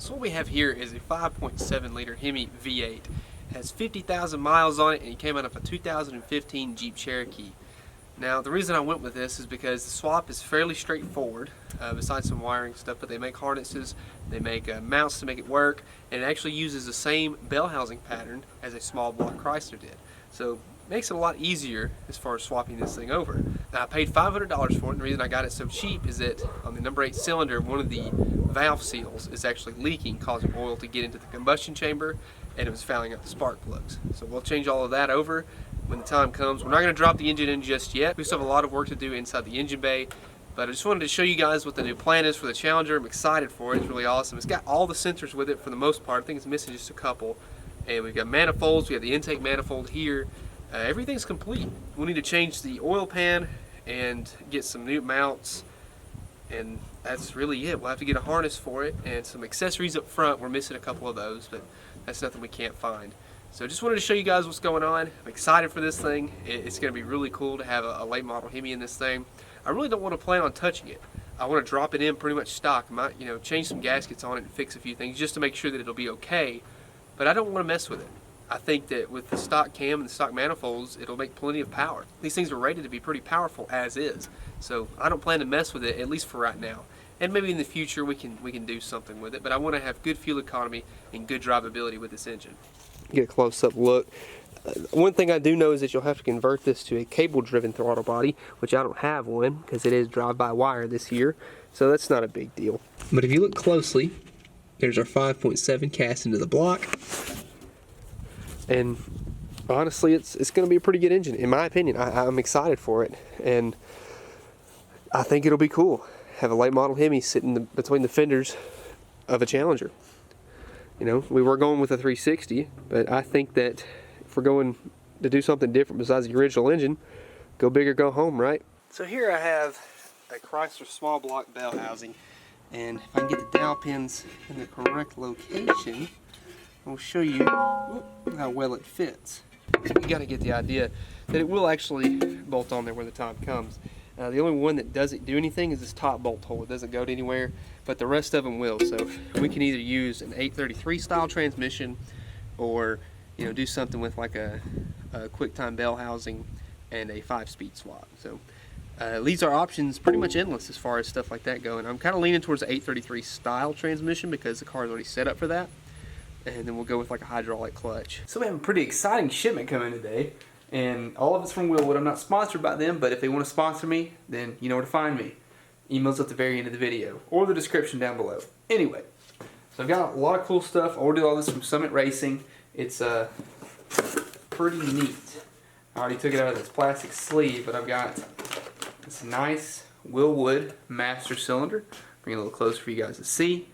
So what we have here is a 5.7 liter Hemi V8. It has 50,000 miles on it, and it came out of a 2015 Jeep Cherokee. Now the reason I went with this is because the swap is fairly straightforward, besides some wiring stuff, but they make harnesses, they make mounts to make it work, and it actually uses the same bell housing pattern as a small block Chrysler did. So it makes it a lot easier as far as swapping this thing over. Now I paid $500 for it, and the reason I got it so cheap is that on the number 8 cylinder, one of the valve seals is actually leaking, causing oil to get into the combustion chamber, and it was fouling out the spark plugs. So we'll change all of that over when the time comes. We're not going to drop the engine in just yet. We still have a lot of work to do inside the engine bay, but I just wanted to show you guys what the new plan is for the Challenger. I'm excited for it. It's really awesome. It's got all the sensors with it for the most part. I think it's missing just a couple. And we've got manifolds. We have the intake manifold here. Everything's complete. We need to change the oil pan and get some new mounts, and that's really it. We'll have to get a harness for it and some accessories up front. We're missing a couple of those, but that's nothing we can't find. So just wanted to show you guys what's going on. I'm excited for this thing. It's going to be really cool to have a late model Hemi in this thing. I really don't want to plan on touching it. I want to drop it in pretty much stock. I might, change some gaskets on it and fix a few things just to make sure that it'll be okay, but I don't want to mess with it. I think that with the stock cam and the stock manifolds, it'll make plenty of power. These things are rated to be pretty powerful as is, so I don't plan to mess with it, at least for right now. And maybe in the future we can do something with it, but I want to have good fuel economy and good drivability with this engine. Get a close-up look. One thing I do know is that you'll have to convert this to a cable-driven throttle body, which I don't have one because it is drive-by-wire this year, so that's not a big deal. But if you look closely, there's our 5.7 cast into the block. And honestly, it's going to be a pretty good engine, in my opinion. I'm excited for it, and I think it'll be cool. Have a late model Hemi sitting between the fenders of a Challenger. We were going with a 360, but I think that if we're going to do something different besides the original engine, go big or go home, right? So here I have a Chrysler small block bell housing, and if I can get the dowel pins in the correct location, I'll show you how well it fits. So you got to get the idea that it will actually bolt on there when the time comes. The only one that doesn't do anything is this top bolt hole. It doesn't go to anywhere, but the rest of them will. So we can either use an 833 style transmission, or do something with like a quick time bell housing and a 5-speed swap. So leaves our options pretty much endless as far as stuff like that go. And I'm kind of leaning towards the 833 style transmission because the car is already set up for that. And then we'll go with like a hydraulic clutch. So we have a pretty exciting shipment coming today, and all of it's from Willwood. I'm not sponsored by them, but if they want to sponsor me, then you know where to find me. Email's at the very end of the video, or the description down below. Anyway, so I've got a lot of cool stuff. I ordered all this from Summit Racing. It's pretty neat. I already took it out of this plastic sleeve, but I've got this nice Willwood master cylinder. Bring it a little closer for you guys to see.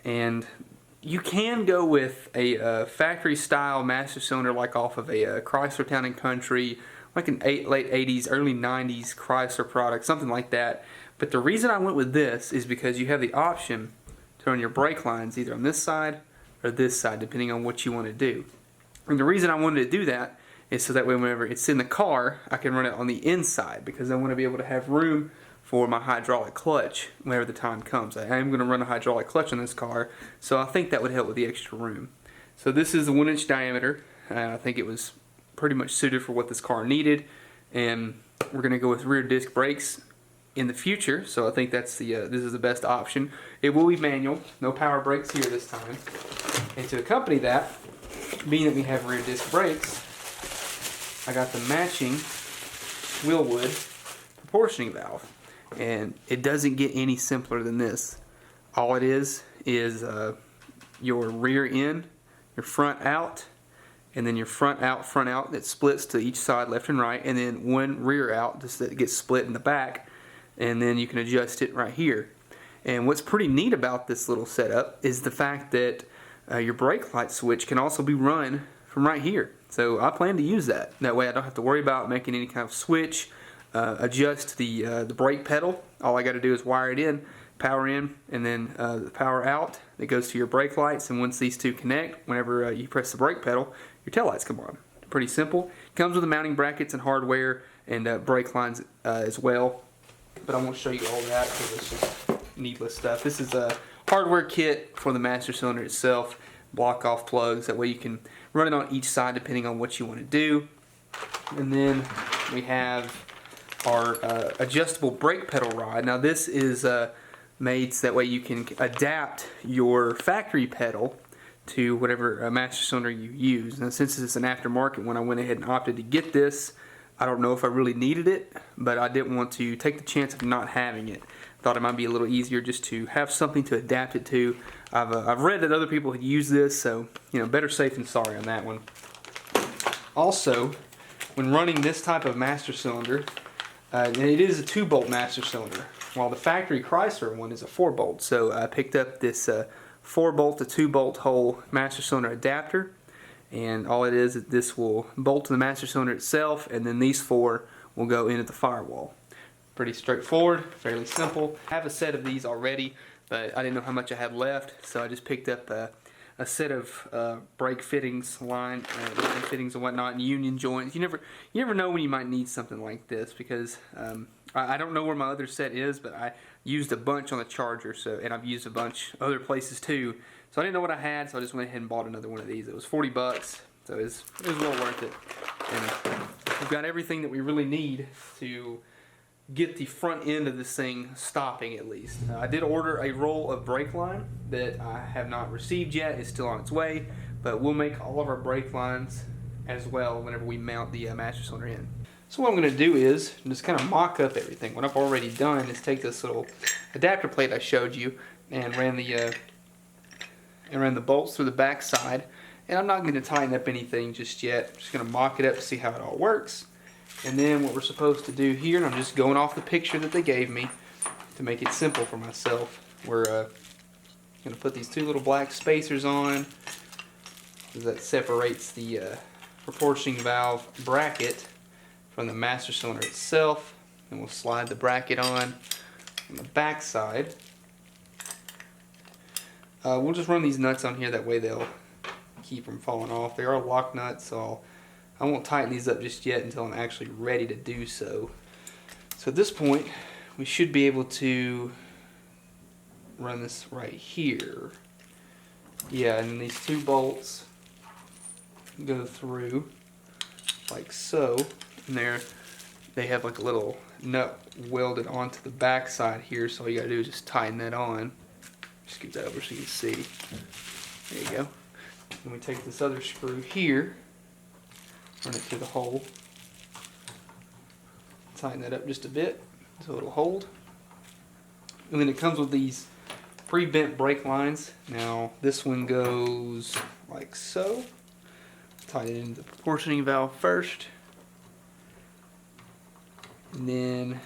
And you can go with a factory style master cylinder like off of a Chrysler Town & Country, like an late 80s, early 90s Chrysler product, something like that. But the reason I went with this is because you have the option to run your brake lines either on this side or this side, depending on what you want to do. And the reason I wanted to do that is so that way whenever it's in the car, I can run it on the inside, because I want to be able to have room for my hydraulic clutch whenever the time comes. I am going to run a hydraulic clutch on this car, so I think that would help with the extra room. So this is a 1-inch diameter. I think it was pretty much suited for what this car needed, and we're going to go with rear disc brakes in the future, so I think that's this is the best option. It will be manual, no power brakes here this time. And to accompany that, being that we have rear disc brakes, I got the matching Willwood proportioning valve. And it doesn't get any simpler than this. All it is your rear in, your front out, and then your front out that splits to each side, left and right, and then one rear out just that gets split in the back, and then you can adjust it right here. And what's pretty neat about this little setup is the fact that your brake light switch can also be run from right here. So I plan to use that. That way I don't have to worry about making any kind of switch. Adjust the brake pedal. All I got to do is wire it in, power in, and then the power out that goes to your brake lights. And once these two connect, whenever you press the brake pedal, your tail lights come on. Pretty simple. Comes with the mounting brackets and hardware and brake lines as well. But I won't show you all that because it's just needless stuff. This is hardware kit for the master cylinder itself, block off plugs, that way you can run it on each side depending on what you want to do. And then we have our adjustable brake pedal rod. Now this is made so that way you can adapt your factory pedal to whatever master cylinder you use. Now since it's an aftermarket one, I went ahead and opted to get this. I don't know if I really needed it, but I didn't want to take the chance of not having it. Thought it might be a little easier just to have something to adapt it to. I've read that other people had used this, so you know, better safe than sorry on that one. Also, when running this type of master cylinder, and it is a 2-bolt master cylinder, while the factory Chrysler one is a 4-bolt. So I picked up this 4-bolt to 2-bolt hole master cylinder adapter, and all it is this will bolt to the master cylinder itself, and then these 4 will go into the firewall. Pretty straightforward, fairly simple. I have a set of these already, but I didn't know how much I had left, so I just picked up a set of brake fittings, line fittings and whatnot, and union joints. You never know when you might need something like this, because I don't know where my other set is, but I used a bunch on the Charger, and I've used a bunch other places too. So I didn't know what I had, so I just went ahead and bought another one of these. It was 40 bucks, so it was well worth it. And we've got everything that we really need to get the front end of this thing stopping at least. I did order a roll of brake line that I have not received yet. It's still on its way, but we'll make all of our brake lines as well whenever we mount the master cylinder in. So what I'm going to do is just kind of mock up everything. What I've already done is take this little adapter plate I showed you and ran the bolts through the back side. And I'm not going to tighten up anything just yet. I'm just going to mock it up to see how it all works. And then what we're supposed to do here, and I'm just going off the picture that they gave me to make it simple for myself. We're going to put these 2 little black spacers on, because that separates the proportioning valve bracket from the master cylinder itself. And we'll slide the bracket on the back side. We'll just run these nuts on here, that way they'll keep from falling off. They are lock nuts, so I won't tighten these up just yet until I'm actually ready to do so. So at this point, we should be able to run this right here. Yeah, and these 2 bolts go through like so, and they have like a little nut welded onto the back side here, so all you gotta do is just tighten that on. Just get that over so you can see. There you go. And we take this other screw here, run it through the hole, tighten that up just a bit so it'll hold. And then it comes with these pre-bent brake lines. Now this one goes like so. Tighten it into the proportioning valve first, and then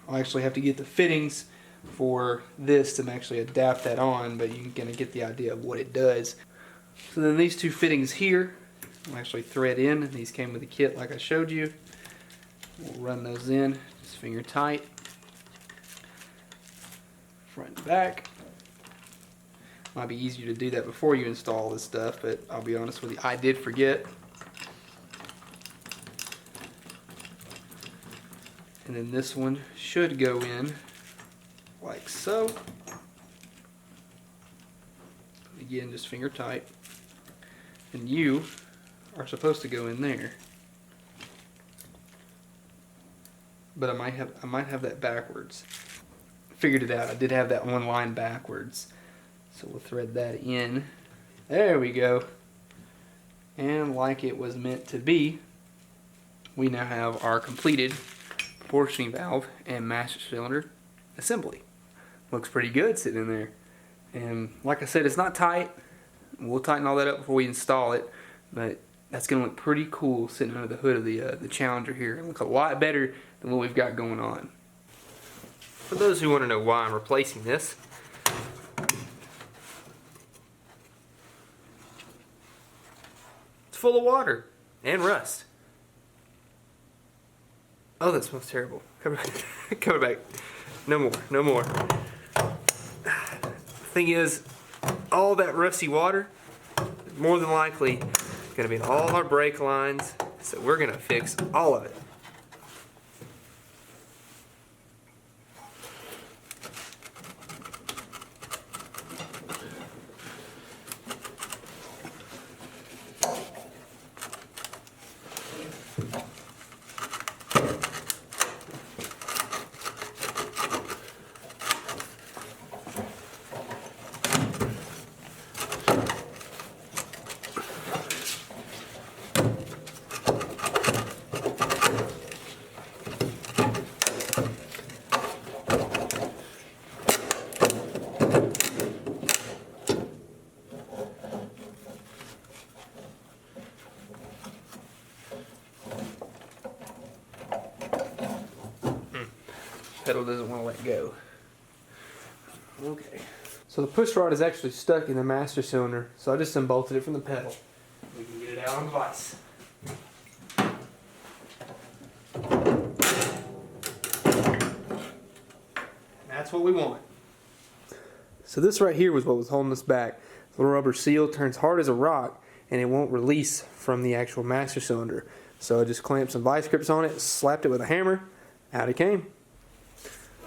I'll actually have to get the fittings for this to actually adapt that on, but you can kind of get the idea of what it does. So then these 2 fittings here will actually thread in. These came with the kit like I showed you. We'll run those in, just finger tight, front and back. Might be easier to do that before you install this stuff, but I'll be honest with you, I did forget. And then this one should go in like so. Again, just finger tight. And you are supposed to go in there. But I might have that backwards. Figured it out. I did have that one line backwards. So we'll thread that in. There we go. And like it was meant to be, we now have our completed proportioning valve and master cylinder assembly. Looks pretty good sitting in there. And like I said, it's not tight. We'll tighten all that up before we install it, but that's going to look pretty cool sitting under the hood of the Challenger here. It'll look a lot better than what we've got going on. For those who want to know why I'm replacing this, it's full of water and rust. Oh, that smells terrible. Cover back. No more. No more. Thing is, all that rusty water is more than likely going to be in all our brake lines, so we're going to fix all of it. pedal doesn't want to let go. Okay. So the push rod is actually stuck in the master cylinder, so I just unbolted it from the pedal. We can get it out on the vise. That's what we want. So this right here was what was holding us back. The little rubber seal turns hard as a rock and it won't release from the actual master cylinder. So I just clamped some vice grips on it, slapped it with a hammer, out it came.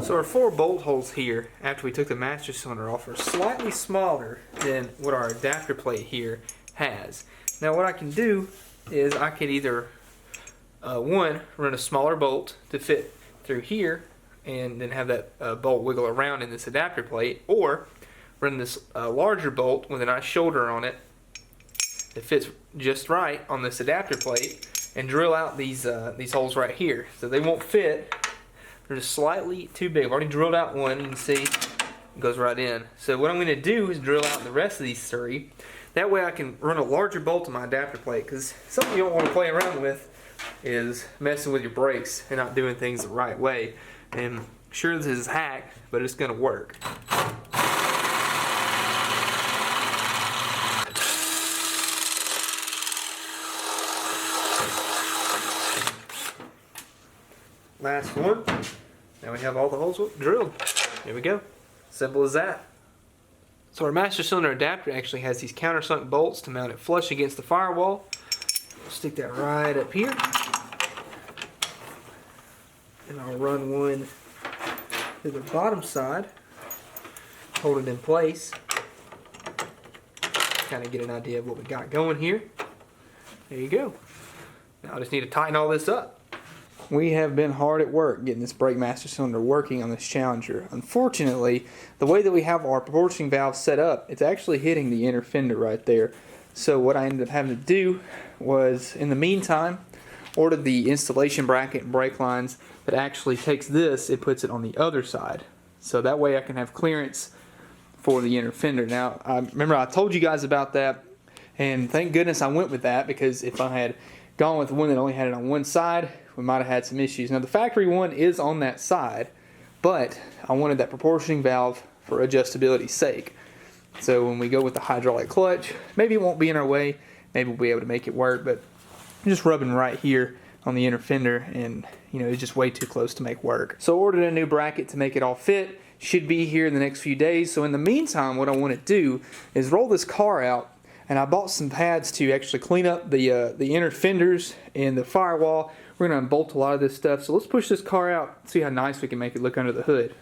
So our 4 bolt holes here, after we took the master cylinder off, are slightly smaller than what our adapter plate here has. Now what I can do is I could either, one, run a smaller bolt to fit through here and then have that bolt wiggle around in this adapter plate, or run this larger bolt with a nice shoulder on it that fits just right on this adapter plate and drill out these holes right here. So they won't fit. They're just slightly too big. I've already drilled out one. You can see it goes right in. So what I'm going to do is drill out the rest of these 3. That way I can run a larger bolt to my adapter plate, because something you don't want to play around with is messing with your brakes and not doing things the right way. And sure, this is a hack, but it's going to work. Last one. Now we have all the holes drilled. Here we go. Simple as that. So our master cylinder adapter actually has these countersunk bolts to mount it flush against the firewall. We'll stick that right up here. And I'll run one to the bottom side. Hold it in place. Kind of get an idea of what we got going here. There you go. Now I just need to tighten all this up. We have been hard at work getting this brake master cylinder working on this Challenger. Unfortunately, the way that we have our proportioning valve set up, it's actually hitting the inner fender right there. So what I ended up having to do was, in the meantime, order the installation bracket and brake lines that actually takes this and puts it on the other side. So that way I can have clearance for the inner fender. Now, remember I told you guys about that, and thank goodness I went with that, because if I had gone with the one that only had it on one side, we might have had some issues. Now the factory one is on that side, but I wanted that proportioning valve for adjustability's sake. So when we go with the hydraulic clutch, maybe it won't be in our way, maybe we'll be able to make it work, but I'm just rubbing right here on the inner fender, and you know, it's just way too close to make work. So I ordered a new bracket to make it all fit. Should be here in the next few days. So in the meantime, what I want to do is roll this car out, and I bought some pads to actually clean up the inner fenders and the firewall. We're going to unbolt a lot of this stuff. So let's push this car out, see how nice we can make it look under the hood.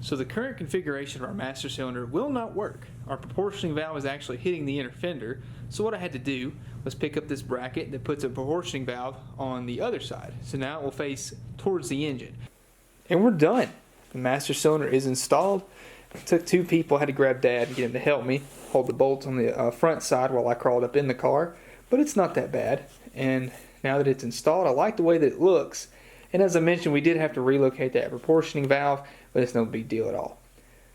So the current configuration of our master cylinder will not work. Our proportioning valve is actually hitting the inner fender, so what I had to do was pick up this bracket that puts a proportioning valve on the other side. So now it will face towards the engine. And we're done. The master cylinder is installed. It took 2 people. I had to grab Dad and get him to help me hold the bolts on the front side while I crawled up in the car, but it's not that bad. And now that it's installed, I like the way that it looks. And as I mentioned, we did have to relocate that proportioning valve, but it's no big deal at all.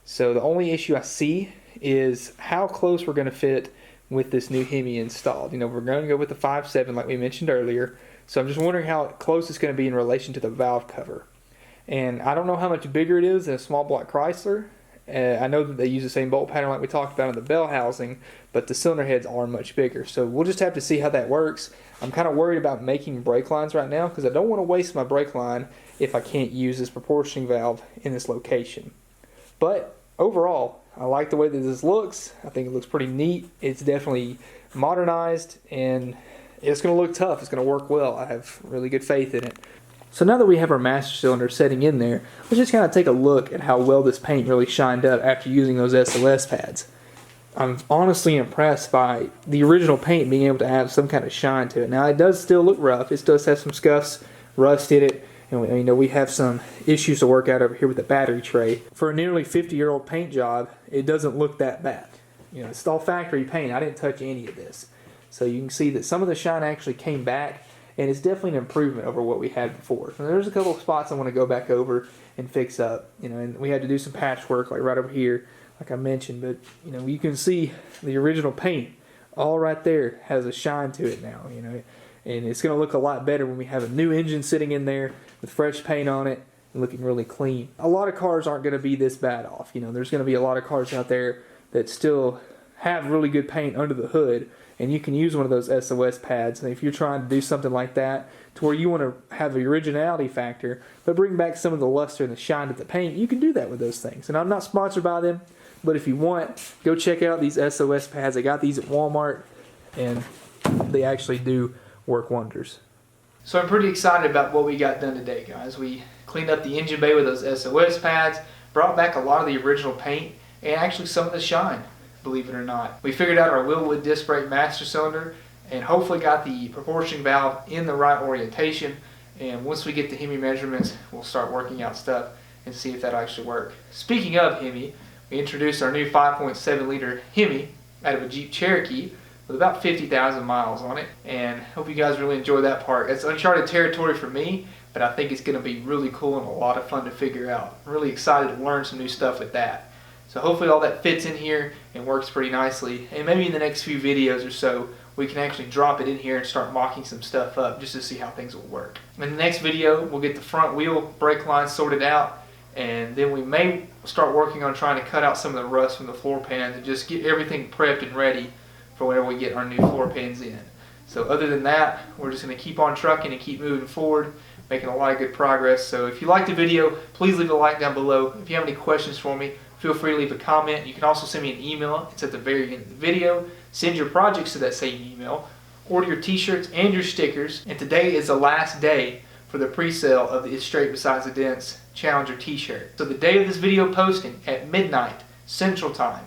So the only issue I see is how close we're going to fit with this new Hemi installed. You know, we're going to go with the 5.7 like we mentioned earlier. So I'm just wondering how close it's going to be in relation to the valve cover. And I don't know how much bigger it is than a small block Chrysler. I know that they use the same bolt pattern like we talked about in the bell housing, but the cylinder heads are much bigger. So we'll just have to see how that works. I'm kind of worried about making brake lines right now because I don't want to waste my brake line if I can't use this proportioning valve in this location. But overall, I like the way that this looks. I think it looks pretty neat. It's definitely modernized and it's going to look tough. It's going to work well. I have really good faith in it. So now that we have our master cylinder setting in there, let's just kind of take a look at how well this paint really shined up after using those SOS pads. I'm honestly impressed by the original paint being able to have some kind of shine to it. Now it does still look rough. It does have some scuffs, rust in it, and we have some issues to work out over here with the battery tray. For a nearly 50-year-old paint job, it doesn't look that bad. It's all factory paint. I didn't touch any of this. So you can see that some of the shine actually came back, and it's definitely an improvement over what we had before. And there's a couple of spots I want to go back over and fix up. And we had to do some patchwork like right over here, like I mentioned. But you can see the original paint all right there has a shine to it now. And it's going to look a lot better when we have a new engine sitting in there with fresh paint on it and looking really clean. A lot of cars aren't going to be this bad off. There's going to be a lot of cars out there that still have really good paint under the hood, and you can use one of those SOS pads. And if you're trying to do something like that to where you want to have the originality factor but bring back some of the luster and the shine to the paint, you can do that with those things. And I'm not sponsored by them, but if you want, go check out these SOS pads. I got these at Walmart, and they actually do work wonders. So I'm pretty excited about what we got done today, guys. We cleaned up the engine bay with those SOS pads, brought back a lot of the original paint, and actually some of the shine, believe it or not. We figured out our Willwood disc brake master cylinder and hopefully got the proportioning valve in the right orientation. And once we get the Hemi measurements, we'll start working out stuff and see if that'll actually work. Speaking of Hemi, we introduced our new 5.7 liter Hemi out of a Jeep Cherokee with about 50,000 miles on it, and hope you guys really enjoy that part. It's uncharted territory for me, but I think it's going to be really cool and a lot of fun to figure out. I'm really excited to learn some new stuff with that. So hopefully all that fits in here and works pretty nicely, and maybe in the next few videos or so we can actually drop it in here and start mocking some stuff up just to see how things will work. In the next video we'll get the front wheel brake line sorted out, and then we may start working on trying to cut out some of the rust from the floor pans and just get everything prepped and ready for whenever we get our new floor pans in. So other than that, we're just going to keep on trucking and keep moving forward, making a lot of good progress. So if you liked the video, please leave a like down below. If you have any questions for me, feel free to leave a comment. You can also send me an email. It's at the very end of the video. Send your projects to that same email. Order your t-shirts and your stickers. And today is the last day for the pre-sale of the It's Straight Besides the Dents Challenger t-shirt. So the day of this video posting at midnight Central Time,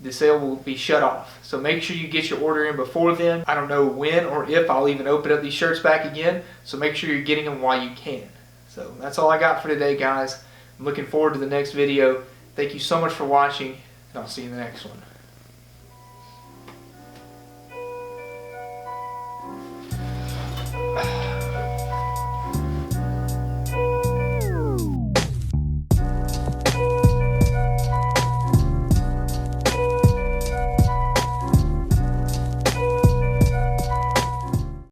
the sale will be shut off. So make sure you get your order in before then. I don't know when or if I'll even open up these shirts back again. So make sure you're getting them while you can. So that's all I got for today, guys. I'm looking forward to the next video. Thank you so much for watching, and I'll see you in the next one.